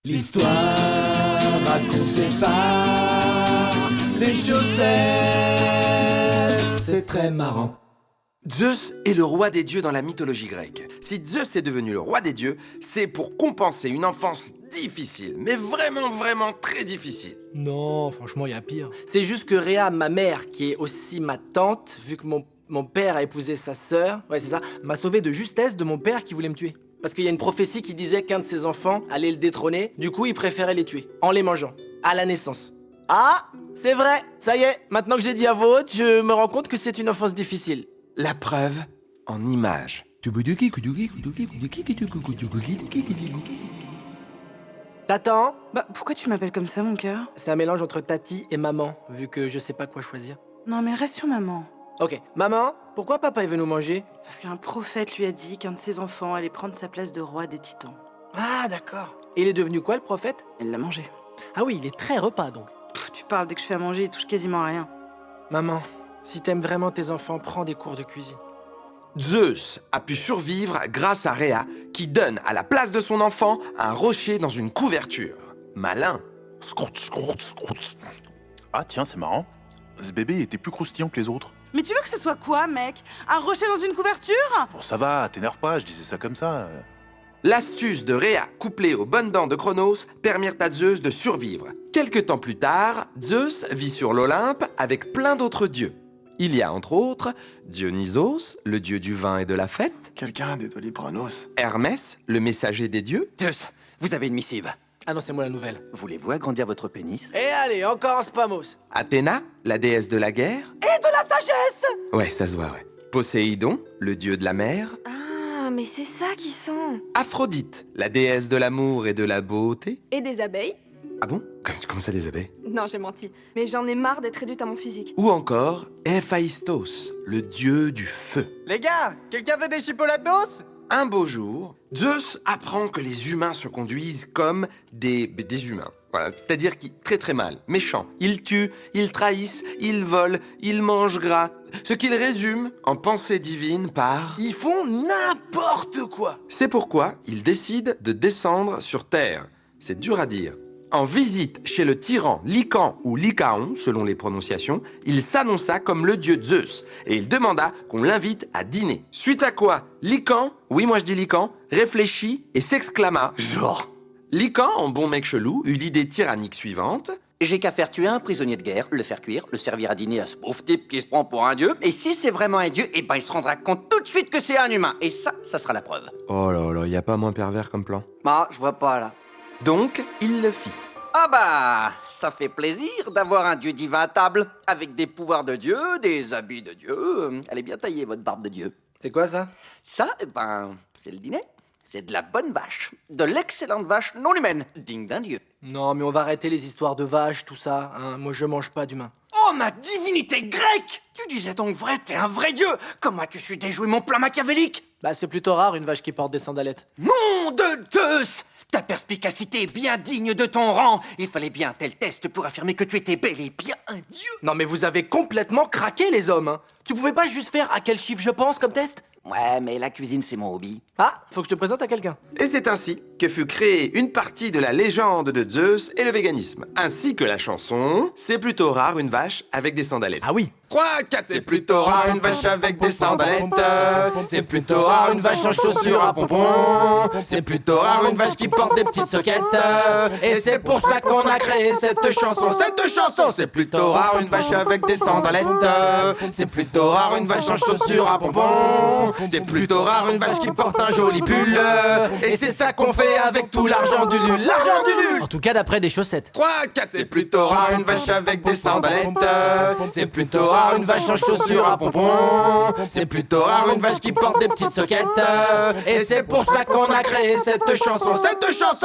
L'histoire racontée par les chaussettes, c'est très marrant. Zeus est le roi des dieux dans la mythologie grecque. Si Zeus est devenu le roi des dieux, c'est pour compenser une enfance difficile, mais vraiment très difficile. Non, franchement, il y a pire. C'est juste que Rhea, ma mère, qui est aussi ma tante, vu que mon père a épousé sa sœur, ouais c'est ça, m'a sauvé de justesse de mon père qui voulait me tuer. Parce qu'il y a une prophétie qui disait qu'un de ses enfants allait le détrôner, du coup il préférait les tuer, en les mangeant, à la naissance. Ah, c'est vrai, ça y est, maintenant que je l'ai dit à voix haute, je me rends compte que c'est une enfance difficile. La preuve en images. T'attends? Bah, pourquoi tu m'appelles comme ça, mon cœur? C'est un mélange entre tati et maman, vu que je sais pas quoi choisir. Non, mais reste sur maman. Ok, maman, pourquoi papa est venu manger? Parce qu'un prophète lui a dit qu'un de ses enfants allait prendre sa place de roi des titans. Ah, d'accord. Et il est devenu quoi, le prophète? Elle l'a mangé. Ah oui, il est très repas, donc. Tu parles, dès que je fais à manger, il touche quasiment à rien. Maman, si t'aimes vraiment tes enfants, prends des cours de cuisine. Zeus a pu survivre grâce à Rhea, qui donne à la place de son enfant un rocher dans une couverture. Malin. Ah tiens, c'est marrant. Ce bébé était plus croustillant que les autres. Mais tu veux que ce soit quoi, mec? Un rocher dans une couverture? Bon, ça va, t'énerve pas, je disais ça comme ça. L'astuce de Rhea, couplée aux bonnes dents de Cronos, permirent à Zeus de survivre. Quelque temps plus tard, Zeus vit sur l'Olympe avec plein d'autres dieux. Il y a entre autres Dionysos, le dieu du vin et de la fête, Quelqu'un des Dolibranos. Hermès, le messager des dieux, Zeus, vous avez une missive. Annoncez-moi la nouvelle. Voulez-vous agrandir votre pénis? Et allez, encore un spamos. Athéna, la déesse de la guerre. Et de la sagesse. Ouais, ça se voit, ouais. Poséidon, le dieu de la mer. Ah, mais c'est ça qui sent. Aphrodite, la déesse de l'amour et de la beauté. Et des abeilles? Ah bon? Comment ça, des abeilles? Non, j'ai menti. Mais j'en ai marre d'être réduite à mon physique. Ou encore Héphaïstos, le dieu du feu. Les gars, quelqu'un veut des chipolatos? Un beau jour, Zeus apprend que les humains se conduisent comme des humains. Voilà, c'est-à-dire qu'ils très mal, méchants. Ils tuent, ils trahissent, ils volent, ils mangent gras. Ce qu'il résume en pensée divine par... Ils font n'importe quoi. C'est pourquoi il décide de descendre sur Terre. C'est dur à dire. En visite chez le tyran Lycan ou Lycaon, selon les prononciations, il s'annonça comme le dieu Zeus et il demanda qu'on l'invite à dîner. Suite à quoi, Lycan, oui moi je dis Lycan, réfléchit et s'exclama « Genre !» Lycan, en bon mec chelou, eut l'idée tyrannique suivante. J'ai qu'à faire tuer un prisonnier de guerre, le faire cuire, le servir à dîner à ce pauvre type qui se prend pour un dieu. Et si c'est vraiment un dieu, eh ben il se rendra compte tout de suite que c'est un humain. Et ça sera la preuve. Oh là là, y a pas moins pervers comme plan. Ah, je vois pas là. Donc, il le fit. Ah bah, ça fait plaisir d'avoir un dieu divin à table, avec des pouvoirs de dieu, des habits de dieu. Elle est bien taillée, votre barbe de dieu. C'est quoi ça? Ça, eh ben, c'est le dîner. C'est de la bonne vache, de l'excellente vache non humaine, digne d'un dieu. Non, mais on va arrêter les histoires de vaches, tout ça. Hein. Moi, je mange pas d'humain. Oh, ma divinité grecque! Tu disais donc vrai, t'es un vrai dieu! Comment as-tu su déjouer mon plan machiavélique? Bah, c'est plutôt rare une vache qui porte des sandalettes. Nom de Zeus! Ta perspicacité est bien digne de ton rang. Il fallait bien un tel test pour affirmer que tu étais bel et bien un dieu. Non, mais vous avez complètement craqué, les hommes. Hein. Tu pouvais pas juste faire à quel chiffre je pense comme test? Ouais, mais la cuisine, c'est mon hobby. Ah, faut que je te présente à quelqu'un. Et c'est ainsi que fut créée une partie de la légende de Zeus et le véganisme, ainsi que la chanson « C'est plutôt rare une vache avec des sandalettes ». Ah oui. 3, 4, c'est plutôt rare une vache avec des sandalettes. C'est plutôt rare une vache en chaussures à pompons. C'est plutôt rare une vache qui porte des petites soquettes. Et c'est pour ça qu'on a créé cette chanson. Cette chanson, c'est plutôt rare une vache avec des sandalettes. C'est plutôt rare une vache en chaussures à pompons. C'est plutôt rare une vache qui porte un joli pull. Et c'est ça qu'on fait avec tout l'argent du nul. L'argent du nul. En tout cas, d'après des chaussettes. 3, 4, c'est plutôt rare une vache avec des sandalettes. C'est plutôt rare une vache en chaussures à pompons. C'est plutôt rare une vache qui porte des petites soquettes. Et c'est pour ça qu'on a créé cette chanson. Cette chanson.